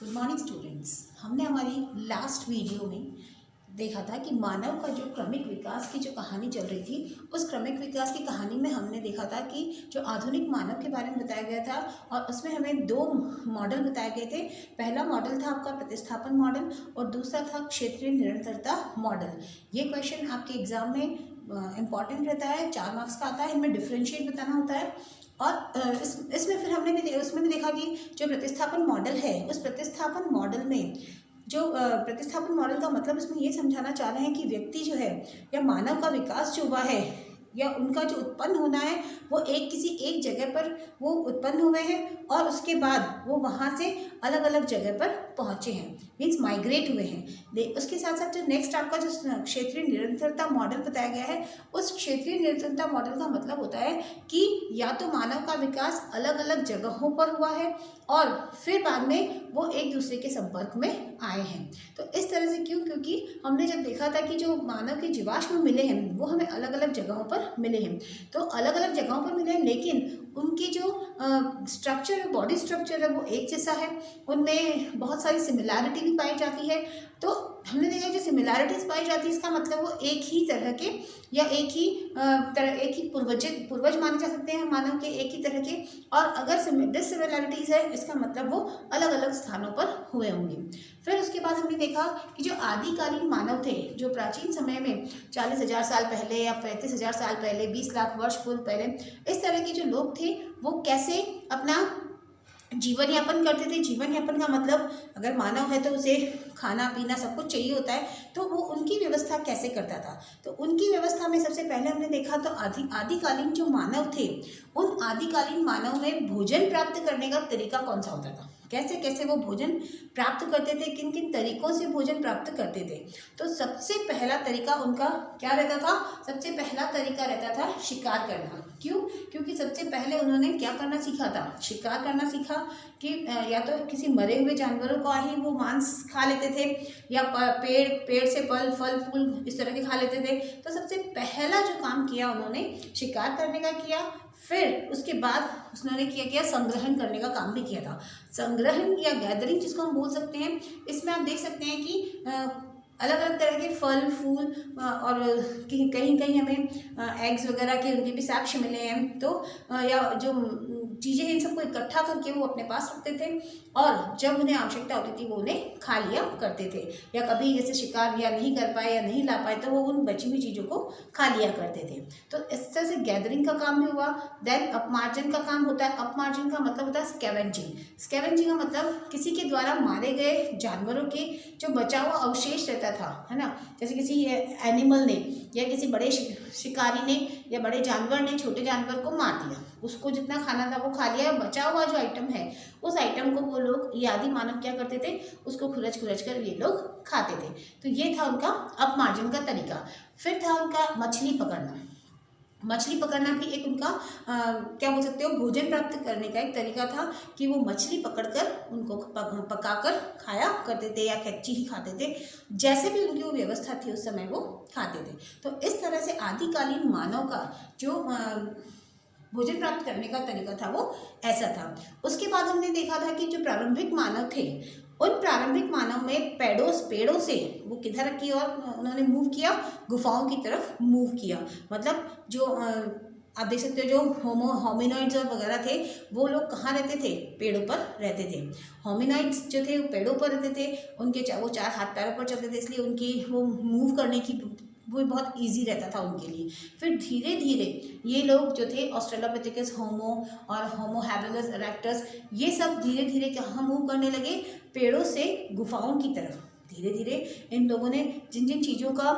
Good morning students. हमने हमारी last video में देखा था कि मानव का जो क्रमिक विकास की जो कहानी चल रही थी, उस क्रमिक विकास की कहानी में हमने देखा था कि जो आधुनिक मानव के बारे में बताया गया था और उसमें हमें दो मॉडल बताए गए थे। पहला मॉडल था आपका प्रतिस्थापन मॉडल और दूसरा था क्षेत्रीय निरंतरता मॉडल। ये क्वेश्चन आपके एग्जाम में इम्पॉर्टेंट रहता है, 4 मार्क्स का आता है। इनमें डिफ्रेंशिएट बताना होता है और इसमें फिर हमने भी उसमें भी देखा कि जो प्रतिस्थापन मॉडल है, उस प्रतिस्थापन मॉडल में जो प्रतिस्थापन मॉडल का मतलब इसमें ये समझाना चाह रहे हैं कि व्यक्ति जो है या मानव का विकास जो हुआ है या उनका जो उत्पन्न होना है वो किसी एक जगह पर वो उत्पन्न हुए हैं और उसके बाद वो वहाँ से अलग अलग जगह पर पहुँचे हैं, मीन्स माइग्रेट हुए हैं। उसके साथ साथ जो नेक्स्ट आपका जो क्षेत्रीय निरंतरता मॉडल बताया गया है, उस क्षेत्रीय निरंतरता मॉडल का मतलब होता है कि या तो मानव का विकास अलग अलग जगहों पर हुआ है और फिर बाद में वो एक दूसरे के संपर्क में आए हैं। तो इस तरह से क्योंकि हमने जब देखा था कि जो मानव के जीवाश्म मिले हैं वो हमें अलग अलग जगहों पर मिले हैं, तो अलग अलग जगहों पर मिले हैं लेकिन उनकी जो स्ट्रक्चर बॉडी स्ट्रक्चर है वो एक जैसा है, उनमें बहुत सारी सिमिलैरिटी भी पाई जाती है। तो हमने देखा जो सिमिलैरिटीज़ पाई जाती है इसका मतलब वो एक ही तरह के या एक ही पूर्वज माने जा सकते हैं मानव के, एक ही तरह के। और अगर डिससिमिलैरिटीज़ है इसका मतलब वो अलग अलग स्थानों पर हुए होंगे। फिर उसके बाद हमने देखा कि जो आदिकालीन मानव थे, जो प्राचीन समय में 40,000 साल पहले या 35,000 साल पहले, 20 लाख वर्ष पूर्व पहले, इस तरह के जो लोग थे वो कैसे अपना जीवन यापन करते थे। जीवन यापन का मतलब अगर मानव है तो उसे खाना पीना सब कुछ चाहिए होता है, तो वो उनकी व्यवस्था कैसे करता था। तो उनकी व्यवस्था में सबसे पहले हमने देखा तो आदिकालीन जो मानव थे, उन आदिकालीन मानव में भोजन प्राप्त करने का तरीका कौन सा होता था, कैसे कैसे वो भोजन प्राप्त करते थे, किन किन तरीकों से भोजन प्राप्त करते थे। तो सबसे पहला तरीका उनका क्या रहता था? सबसे पहला तरीका रहता था शिकार करना। क्यों? क्योंकि सबसे पहले उन्होंने क्या करना सीखा था? शिकार करना सीखा कि या तो किसी मरे हुए जानवरों का ही वो मांस खा लेते थे या पेड़ से फल फूल इस तरह के खा लेते थे। तो सबसे पहला जो काम किया उन्होंने शिकार करने का किया। फिर उसके बाद उन्होंने किया संग्रहण करने का काम भी किया था। संग्रहण या गैदरिंग जिसको हम बोल सकते हैं, इसमें आप देख सकते हैं कि अलग अलग तरह के फल फूल और कहीं कहीं हमें एग्स वगैरह के उनके भी साक्ष्य मिले हैं। तो या जो चीज़ें इन सबको इकट्ठा करके वो अपने पास रखते थे और जब उन्हें आवश्यकता होती थी वो उन्हें खा लिया करते थे। या कभी जैसे शिकार या नहीं कर पाए या नहीं ला पाए तो वो उन बची हुई चीज़ों को खा लिया करते थे। तो इस तरह से गैदरिंग का काम भी हुआ। देन अपमार्जन का काम होता है। अपमार्जन का मतलब होता है स्कैवेंजिंग। स्कैवेंजिंग का मतलब किसी के द्वारा मारे गए जानवरों के जो बचा हुआ अवशेष रहता था, है ना, जैसे किसी एनिमल ने या किसी बड़े शिकारी ने या बड़े जानवर ने छोटे जानवर को मार दिया, उसको जितना खाना था वो खा लिया, बचा हुआ जो आइटम है उस आइटम को वो लोग, ये आदि मानव क्या करते थे, उसको खुरच कर ये लोग खाते थे। तो ये था उनका अपमार्जन का तरीका। फिर था उनका मछली पकड़ना। मछली पकड़ना भी एक उनका क्या बोल सकते हो, भोजन प्राप्त करने का एक तरीका था कि वो मछली पकड़कर उनको पकाकर खाया करते थे या कच्ची ही खाते थे, जैसे भी उनकी वो व्यवस्था थी उस समय वो खाते थे। तो इस तरह से आदिकालीन मानव का जो भोजन प्राप्त करने का तरीका था वो ऐसा था। उसके बाद हमने देखा था कि जो प्रारंभिक मानव थे, उन प्रारंभिक मानव में पेड़ों से वो किधर की ओर उन्होंने मूव किया, गुफाओं की तरफ मूव किया। मतलब जो आप देख सकते हो जो होमिनॉइड्स और वगैरह थे वो लोग कहाँ रहते थे? पेड़ों पर रहते थे। होमिनॉइड्स जो थे वो पेड़ों पर रहते थे, उनके वो 4 हाथ पैरों पर चलते थे, इसलिए उनकी वो मूव करने की वो बहुत इजी रहता था उनके लिए। फिर धीरे धीरे ये लोग जो थे ऑस्ट्रेलोपिथेकस होमो और होमो हैबिलिस इरेक्टस, ये सब धीरे धीरे कहाँ मूव करने लगे? पेड़ों से गुफाओं की तरफ। धीरे धीरे इन लोगों ने जिन जिन चीज़ों का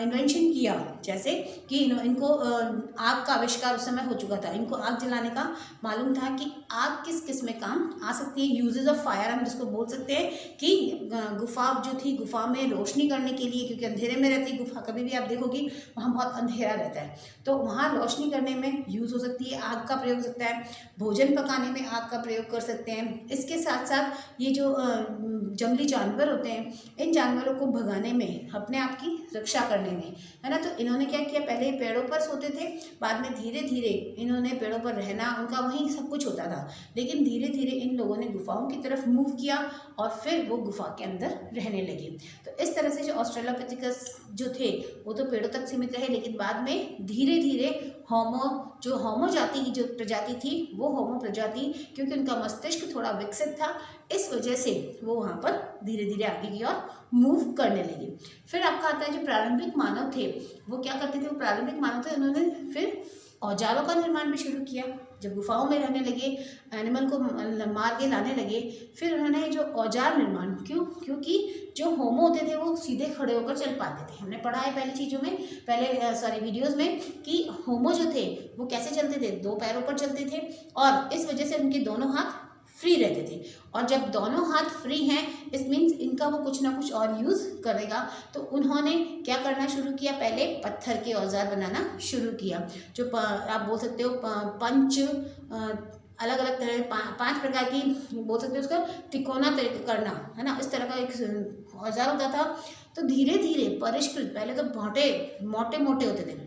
इन्वेंशन किया, जैसे कि इनको आग का आविष्कार उस समय हो चुका था, इनको आग जलाने का मालूम था कि आग किस किस में काम आ सकती है। यूजेस ऑफ फायर हम जिसको बोल सकते हैं कि गुफा जो थी, गुफा में रोशनी करने के लिए, क्योंकि अंधेरे में रहती गुफा, कभी भी आप देखोगी वहाँ बहुत अंधेरा रहता है, तो वहाँ रोशनी करने में यूज़ हो सकती है, आग का प्रयोग हो सकता है। भोजन पकाने में आग का प्रयोग कर सकते हैं। इसके साथ साथ ये जो जंगली जानवर होते हैं, इन जानवरों को भगाने में, अपने आप की रक्षा करने में, है ना, तो इन्होंने क्या किया, पहले पेड़ों पर सोते थे, बाद में धीरे धीरे इन्होंने पेड़ों पर रहना, उनका वहीं सब कुछ होता था, लेकिन धीरे धीरे इन लोगों ने गुफाओं की तरफ मूव किया और फिर वो गुफा के अंदर रहने लगे। तो इस तरह से जो ऑस्ट्रेलोपिथेकस जो थे वो तो पेड़ों तक सीमित रहे, लेकिन बाद में धीरे धीरे होमो जाति की जो प्रजाति थी वो होमो प्रजाति, क्योंकि उनका मस्तिष्क थोड़ा विकसित था, इस वजह से वो वहाँ पर धीरे धीरे आगे की ओर मूव करने लगे। फिर आपका आता है जो प्रारंभिक मानव थे वो क्या करते थे, वो प्रारंभिक मानव थे, उन्होंने फिर औजारों का निर्माण भी शुरू किया। जब गुफाओं में रहने लगे, एनिमल को मार के लाने लगे, फिर उन्होंने जो औजार निर्माण, क्योंकि जो होमो होते थे वो सीधे खड़े होकर चल पाते थे। हमने पढ़ा है पहले चीज़ों में, वीडियोज़ में कि होमो जो थे वो कैसे चलते थे, 2 पैरों पर चलते थे और इस वजह से उनके दोनों हाथ फ्री रहते थे। और जब दोनों हाथ फ्री हैं इस मीन्स इनका वो कुछ ना कुछ और यूज़ करेगा। तो उन्होंने क्या करना शुरू किया, पहले पत्थर के औजार बनाना शुरू किया, जो आप बोल सकते हो पंच, अलग अलग तरह 5 प्रकार की बोल सकते हो उसका तिकोना करना, है ना, इस तरह का एक औजार होता था। तो धीरे धीरे परिष्कृत, पहले तो मोटे मोटे होते थे,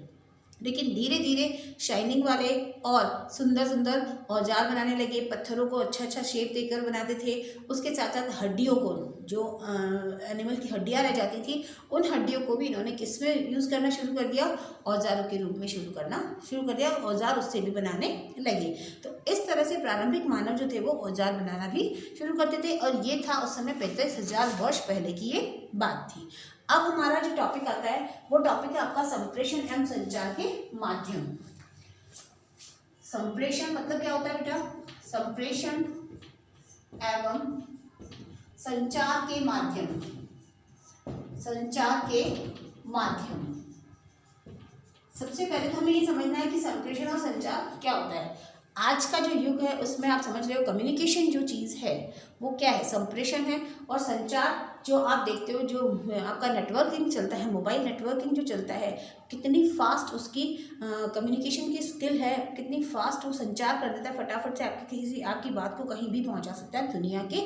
लेकिन धीरे धीरे शाइनिंग वाले और सुंदर सुंदर औजार बनाने लगे, पत्थरों को अच्छा शेप देकर बनाते थे। उसके साथ साथ हड्डियों को, जो एनिमल की हड्डियां रह जाती थी, उन हड्डियों को भी इन्होंने किस में यूज़ करना शुरू कर दिया, औजारों के रूप में शुरू कर दिया, औजार उससे भी बनाने लगे। तो इस तरह से प्रारंभिक मानव जो थे वो औजार बनाना भी शुरू करते थे, और ये था उस समय 35,000 वर्ष पहले की ये बात थी। अब हमारा जो टॉपिक आता है वो टॉपिक है आपका संप्रेषण एवं संचार के माध्यम। संप्रेषण मतलब क्या होता है बेटा, संप्रेषण एवं संचार के माध्यम, संचार के माध्यम। सबसे पहले तो हमें ये समझना है कि संप्रेषण और संचार क्या होता है। आज का जो युग है उसमें आप समझ रहे हो कम्युनिकेशन जो चीज़ है वो क्या है, संप्रेषण है। और संचार जो आप देखते हो, जो आपका नेटवर्किंग चलता है, मोबाइल नेटवर्किंग जो चलता है, कितनी फास्ट उसकी कम्युनिकेशन की स्किल है, कितनी फास्ट वो संचार कर देता है, फटाफट से आपकी बात को कहीं भी पहुंचा सकता है दुनिया के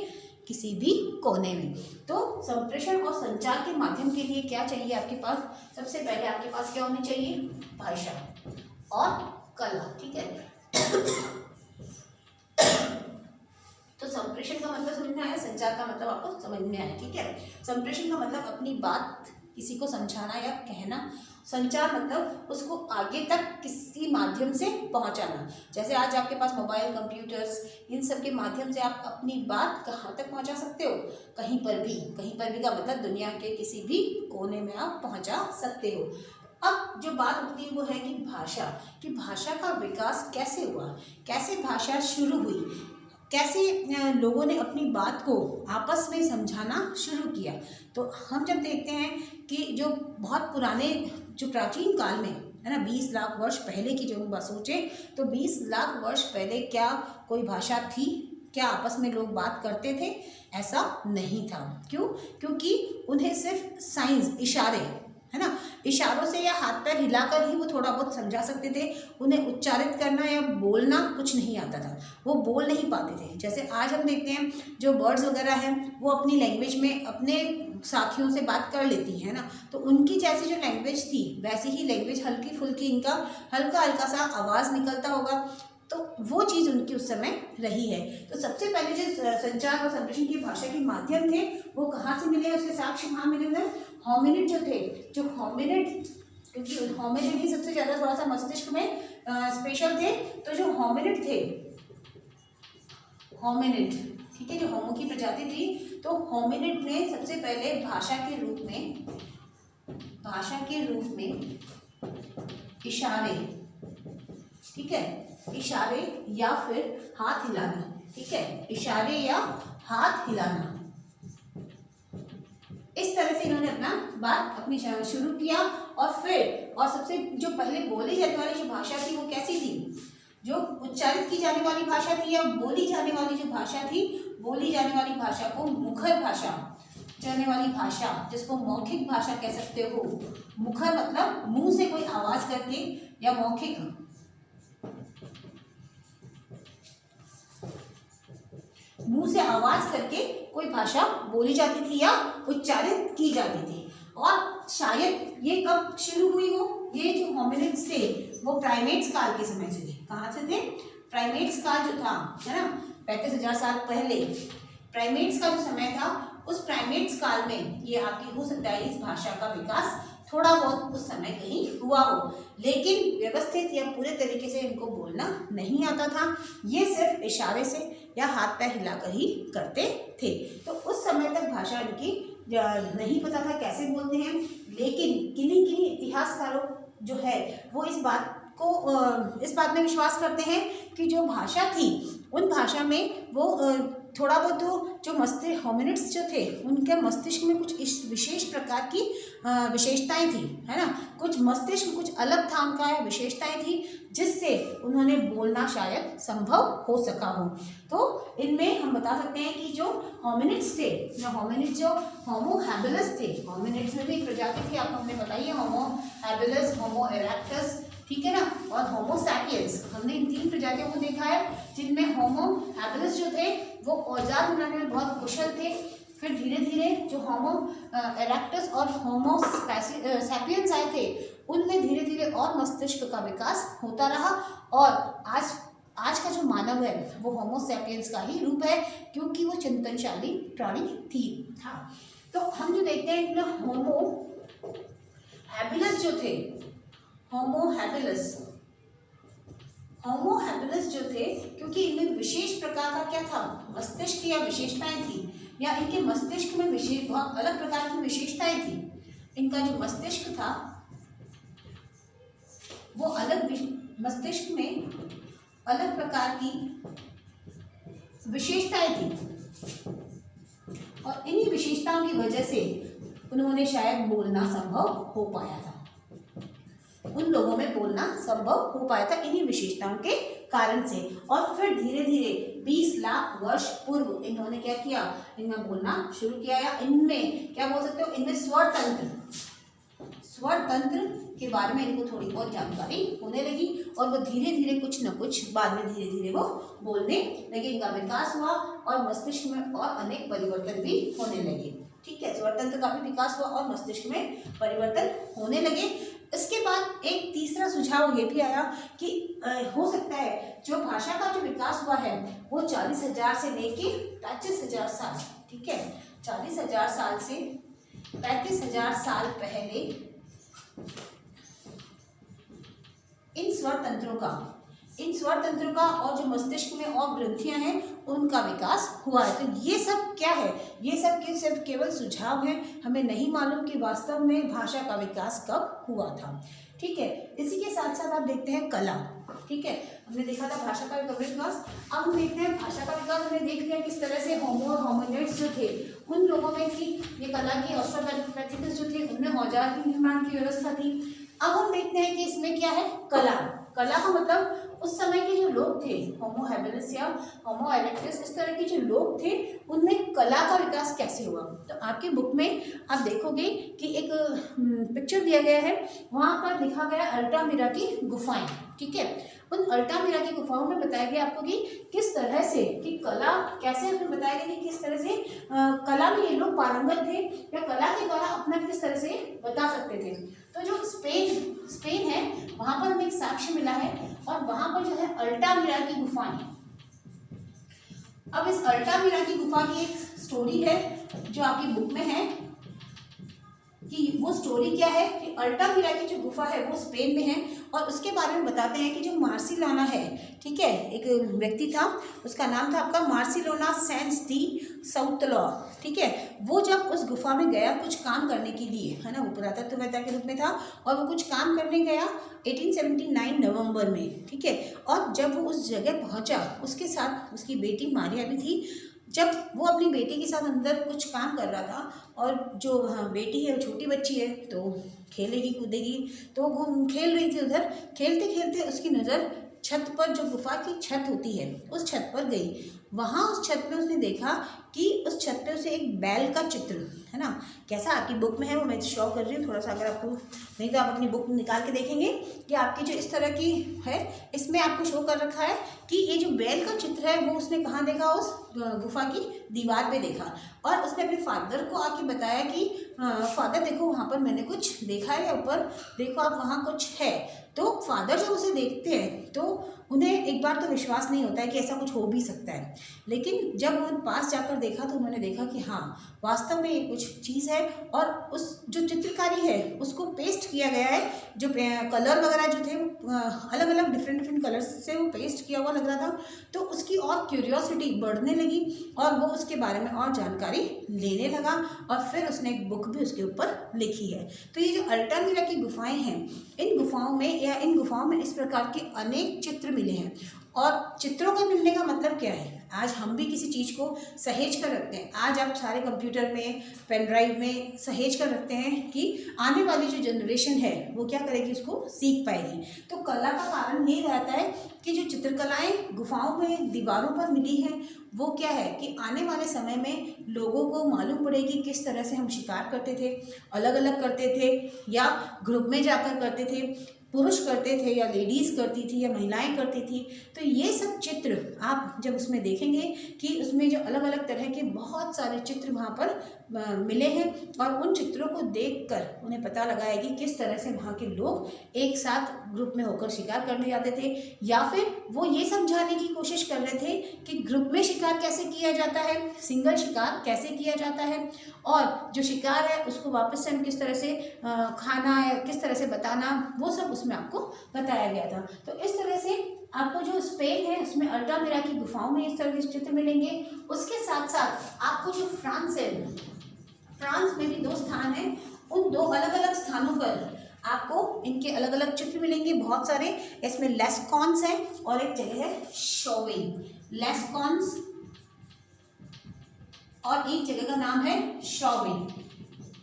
किसी भी कोने में। तो संप्रेषण और संचार के माध्यम के लिए क्या चाहिए आपके पास, सबसे पहले आपके पास क्या होनी चाहिए, भाषा और कला, ठीक है। तो संप्रेषण का मतलब समझ में आया, संचार का मतलब आपको समझ में आया, ठीक है। संप्रेषण का मतलब अपनी बात किसी को समझाना या कहना, संचार मतलब उसको आगे तक किसी माध्यम से पहुंचाना। जैसे आज आपके पास मोबाइल, कंप्यूटर्स, इन सब के माध्यम से आप अपनी बात कहाँ तक पहुंचा सकते हो, कहीं पर भी का मतलब दुनिया के किसी भी कोने में आप पहुंचा सकते हो। अब जो बात होती है वो है कि भाषा का विकास कैसे हुआ, कैसे भाषा शुरू हुई, कैसे लोगों ने अपनी बात को आपस में समझाना शुरू किया। तो हम जब देखते हैं कि जो बहुत पुराने, जो प्राचीन काल में है ना, 20 लाख वर्ष पहले की जो हम बात सोचें तो 20 लाख वर्ष पहले क्या कोई भाषा थी, क्या आपस में लोग बात करते थे, ऐसा नहीं था। क्यों? क्योंकि उन्हें सिर्फ साइंस, इशारे, है ना, इशारों से या हाथ पैर हिलाकर ही वो थोड़ा बहुत समझा सकते थे। उन्हें उच्चारित करना या बोलना कुछ नहीं आता था, वो बोल नहीं पाते थे। जैसे आज हम देखते हैं जो बर्ड्स वगैरह हैं वो अपनी लैंग्वेज में अपने साथियों से बात कर लेती है ना, तो उनकी जैसी जो लैंग्वेज थी वैसी ही लैंग्वेज हल्की फुल्की, इनका हल्का हल्का सा आवाज़ निकलता होगा, तो वो चीज़ उनकी उस समय रही है। तो सबसे पहले जो संचार और संप्रेषण की भाषा के माध्यम थे वो कहाँ से मिले, उसके साक्ष्य कहाँ मिले हुए, होमिनिड जो थे, जो होमिनिड, क्योंकि होमिनिड ही सबसे ज़्यादा थोड़ा सा मस्तिष्क में स्पेशल थे, तो जो होमिनिड थे, होमिनिड, ठीक है, जो होमो की प्रजाति थी, तो होमिनिड ने सबसे पहले भाषा के रूप में इशारे, ठीक है, इशारे या फिर हाथ हिलाना, ठीक है, इशारे या हाथ हिलाना, इस तरह से इन्होंने अपना बात अपनी शुरू किया। और सबसे जो पहले बोली जाने वाली जो भाषा थी वो कैसी थी, जो उच्चारित की जाने वाली भाषा थी या बोली जाने वाली जो भाषा थी, बोली जाने वाली भाषा को मुखर भाषा, चलने वाली भाषा जिसको मौखिक भाषा कह सकते हो। मुखर मतलब मुंह से कोई आवाज करके, या मौखिक मुंह से आवाज करके कोई भाषा बोली जाती थी या उच्चारित की जाती थी। और शायद ये कब शुरू हुई हो, ये जो होमिनिड्स थे वो प्राइमेट्स काल के समय से थे। कहाँ से थे? प्राइमेट्स काल जो था, है ना, 35,000 साल पहले प्राइमेट्स का जो समय था, उस प्राइमेट्स काल में ये आपकी हो सकता है इस भाषा का विकास थोड़ा बहुत उस समय कहीं हुआ हो, लेकिन व्यवस्थित या पूरे तरीके से इनको बोलना नहीं आता था। ये सिर्फ इशारे से या हाथ पैर हिलाकर ही करते थे। तो उस समय तक भाषा इनकी नहीं पता था कैसे बोलते हैं, लेकिन किन्हीं किन्हीं इतिहासकारों जो है वो इस बात में विश्वास करते हैं कि जो भाषा थी उन भाषा में वो थोड़ा बहुत जो मस्तिष्क होमिनिड्स जो थे उनके मस्तिष्क में कुछ इस विशेष प्रकार की विशेषताएं थी, है ना, कुछ मस्तिष्क कुछ अलग था उनका, विशेषताएं थी जिससे उन्होंने बोलना शायद संभव हो सका हो। तो इनमें हम बता सकते हैं कि जो होमिनिड्स थे, जो होमो हैबिलस थे, होमिनिड्स में भी एक प्रजाति थी, आपको हमने बताई है, होमो हैबिलस, होमो इरेक्टस, ठीक है ना, और होमो सैपियंस। हमने इन 3 प्रजातियों को देखा है, जिनमें होमो हैबिलस जो थे वो औजार बनाने में बहुत कुशल थे। फिर धीरे धीरे जो होमो इरेक्टस और होमो सैपियंस आए थे, उनमें धीरे धीरे और मस्तिष्क का विकास होता रहा, और आज का जो मानव है वो होमो सैपियंस का ही रूप है, क्योंकि वो चिंतनशाली प्राणी था। तो हम जो देखते हैं इनमें होमो हैबिलस जो थे, होमो हैबिलस जो थे, क्योंकि इनमें विशेष प्रकार का क्या था, मस्तिष्क या विशेषताएं थी, या इनके मस्तिष्क में बहुत अलग प्रकार की विशेषताएं थी। इनका जो मस्तिष्क था वो मस्तिष्क में अलग प्रकार की विशेषताएं थी, और इन्हीं विशेषताओं की वजह से उन्होंने शायद बोलना संभव हो पाया था, उन लोगों में बोलना संभव हो पाया था इन्हीं विशेषताओं के कारण से। और फिर धीरे धीरे 20 लाख वर्ष पूर्व इन्होंने क्या किया, इनमें बोलना शुरू किया, या इनमें क्या बोल सकते हो, इनमें स्वर तंत्र के बारे में इनको थोड़ी बहुत जानकारी होने लगी, और वो धीरे धीरे कुछ न कुछ बाद में धीरे धीरे वो बोलने लगे, इनका विकास हुआ और मस्तिष्क में और अनेक परिवर्तन भी होने लगे। ठीक है, स्वर तंत्र का भी विकास हुआ और मस्तिष्क में परिवर्तन होने लगे। इसके बाद एक तीसरा सुझाव ये भी आया कि हो सकता है जो भाषा का जो विकास हुआ है वो 40,000 से लेके 35,000 साल, ठीक है, 40,000 साल से 35,000 साल पहले इन स्वर तंत्रों का और जो मस्तिष्क में और ग्रंथियां हैं उनका विकास हुआ है। तो ये सब क्या है, ये सब के सिर्फ केवल सुझाव है, हमें नहीं मालूम कि वास्तव में भाषा का विकास कब हुआ था। ठीक है, इसी के साथ साथ आप देखते हैं कला। ठीक है, हमने देखा था भाषा का विकास, अब हम देखते हैं भाषा का विकास। हमने देख लिया किस तरह से होमो और होमिनिड्स जो थे उन लोगों में थी ये कला की, ऑस्ट्रोलॉपिथेकस जो थे उनमें औजार के निर्माण की व्यवस्था थी। अब हम देखते हैं कि इसमें क्या है, कला का मतलब उस समय के जो लोग थे, होमो हैबिलिस या होमो इरेक्टस, इस तरह के जो लोग थे उनमें कला का विकास कैसे हुआ। तो आपकी बुक में आप देखोगे कि एक पिक्चर दिया गया है, वहाँ पर दिखा गया अल्टामिरा की गुफाएं। ठीक है, उन अल्टामिरा की गुफाओं में बताया गया आपको कि किस तरह से कि कला कैसे, उसमें बताया गया कि किस तरह से कला में ये लोग पारंगत थे या कला के द्वारा अपना किस तरह से बता सकते थे। तो जो स्पेन है वहाँ पर हमें एक साक्ष्य मिला है, और वहाँ पर जो है अल्टामिरा की गुफाएं। अब इस अल्टामिरा की गुफा की एक स्टोरी है जो आपकी बुक में है, कि वो स्टोरी क्या है कि अल्टामिरा की जो गुफा है वो स्पेन में है, और उसके बारे में बताते हैं कि जो मार्सिलोना है, ठीक है, एक व्यक्ति था, उसका नाम था आपका मार्सिलोना सैंस दी साउतलॉ। ठीक है, वो जब उस गुफा में गया कुछ काम करने के लिए, है ना, वो पुरातत्ववेत्ता के रूप में था, और वो कुछ काम करने गया 1879 नवंबर में। ठीक है, और जब वो उस जगह पहुंचा, उसके साथ उसकी बेटी मारिया भी थी। जब वो अपनी बेटी के साथ अंदर कुछ काम कर रहा था, और जो बेटी है वो छोटी बच्ची है तो खेलेगी कूदेगी, तो वो खेल रही थी, उधर खेलते खेलते उसकी नज़र छत पर, जो गुफा की छत होती है उस छत पर गई, वहाँ उस छत पे उसने देखा कि उस छत पे उसे एक बैल का चित्र, है ना, कैसा आपकी बुक में है वो मैं शो कर रही हूँ थोड़ा सा, अगर आपको नहीं तो आप अपनी बुक निकाल के देखेंगे कि आपकी जो इस तरह की है इसमें आपको शो कर रखा है कि ये जो बैल का चित्र है वो उसने कहाँ देखा, उस गुफा की दीवार पे देखा। और उसने अपने फादर को आके बताया कि फादर देखो वहाँ पर मैंने कुछ देखा है, ऊपर देखो आप वहाँ कुछ है। तो फादर जब उसे देखते हैं तो उन्हें एक बार तो विश्वास नहीं होता है कि ऐसा कुछ हो भी सकता है, लेकिन जब उन्होंने पास जाकर देखा तो उन्होंने देखा कि हाँ वास्तव में ये कुछ चीज़ है। और उस जो चित्रकारी है उसको पेस्ट किया गया है, जो कलर वगैरह जो थे अलग अलग डिफरेंट कलर्स से वो पेस्ट किया हुआ लग रहा था। तो उसकी और क्यूरियोसिटी बढ़ने लगी और वो उसके बारे में और जानकारी लेने लगा और फिर उसने एक बुक भी उसके ऊपर लिखी है। तो ये जो अल्टामिरा की गुफाएं हैं, इन गुफाओं में इस प्रकार के अनेक चित्र मिले हैं। और चित्रों के मिलने का मतलब क्या है, आज हम भी किसी चीज़ को सहेज कर रखते हैं। आज आप सारे कंप्यूटर में, पेन ड्राइव में सहेज कर रखते हैं कि आने वाली जो जनरेशन है वो क्या करेगी, उसको सीख पाएगी। तो कला का कारण ये रहता है कि जो चित्रकलाएं गुफाओं में दीवारों पर मिली हैं वो क्या है कि आने वाले समय में लोगों को मालूम पड़ेगी किस तरह से हम शिकार करते थे, अलग अलग करते थे या ग्रुप में जाकर करते थे, पुरुष करते थे या लेडीज़ करती थी या महिलाएं करती थी। तो ये सब चित्र आप जब उसमें देखेंगे कि उसमें जो अलग अलग तरह के बहुत सारे चित्र वहाँ पर मिले हैं और उन चित्रों को देखकर उन्हें पता लगा है कि किस तरह से वहाँ के लोग एक साथ ग्रुप में होकर शिकार करने जाते थे, या फिर वो ये समझाने की कोशिश कर रहे थे कि ग्रुप में शिकार कैसे किया जाता है, सिंगल शिकार कैसे किया जाता है, और जो शिकार है उसको वापस से हम किस तरह से खाना या किस तरह से बताना, वो सब उसमें आपको बताया गया था। तो इस तरह से आपको जो स्पेन है उसमें अल्टामिरा की गुफाओं में इस तरह के चित्र मिलेंगे। उसके साथ साथ आपको जो फ्रांस है, फ्रांस में भी 2 स्थान हैं, उन 2 अलग अलग स्थानों पर आपको इनके अलग अलग चित्र मिलेंगे बहुत सारे। इसमें लेस्कॉन्स है और एक जगह है शोवेन। लेस्कॉन्स और एक जगह का नाम है शोवेन,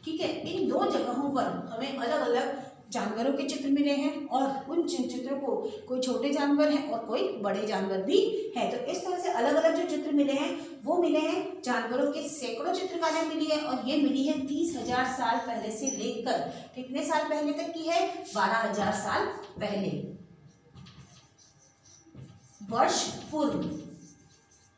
ठीक है। इन 2 जगहों पर हमें अलग अलग जानवरों के चित्र मिले हैं और उन चित्रों को कोई छोटे जानवर हैं और कोई बड़े जानवर भी हैं। तो इस तरह से अलग अलग जो चित्र मिले हैं वो मिले हैं जानवरों के सैकड़ों चित्रकारियाँ मिली है और ये मिली है 30,000 साल पहले से लेकर कितने साल पहले तक की है, 12,000 साल पहले, वर्ष पूर्व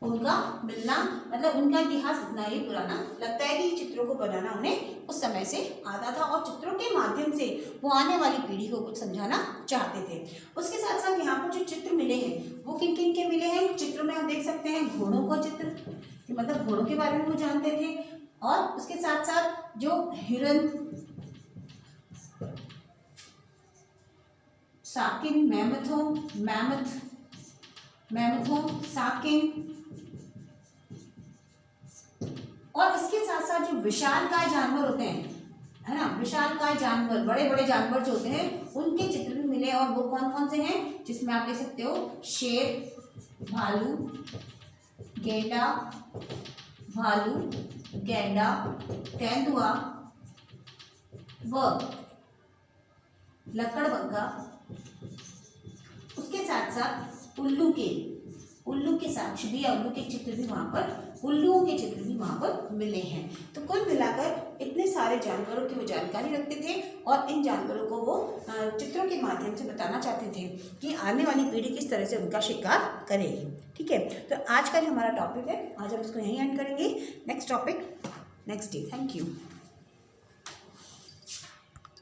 उनका मिलना, मतलब उनका इतिहास इतना ही पुराना लगता है कि चित्रों को बनाना उन्हें उस समय से आता था और चित्रों के माध्यम से वो आने वाली पीढ़ी को कुछ समझाना चाहते थे। उसके साथ साथ यहाँ पर जो चित्र मिले हैं वो किन किन के मिले हैं, चित्रों में हम देख सकते हैं घोड़ों का चित्र, कि मतलब घोड़ों के बारे में वो जानते थे, और उसके साथ साथ जो हिरन, साकिन, मैमथों, साकिन, और इसके साथ साथ जो विशालकाय जानवर होते हैं, है ना, विशालकाय जानवर, बड़े बड़े जानवर जो होते हैं उनके चित्र भी मिले। और वो कौन कौन से हैं, जिसमें आप देख सकते हो शेर, भालू, गैंडा, तेंदुआ व लकड़बग्गा। उसके साथ साथ उल्लू के साक्ष्य भी या उल्लू के चित्र भी वहाँ पर, उल्लुओं के चित्र भी वहाँ पर मिले हैं। तो कुल मिलाकर इतने सारे जानवरों की वो जानकारी रखते थे और इन जानवरों को वो चित्रों के माध्यम से बताना चाहते थे कि आने वाली पीढ़ी किस तरह से उनका शिकार करेगी। ठीक है, तो आज का जो हमारा टॉपिक है आज हम इसको यहीं एंड करेंगे। Next topic next day. Thank you.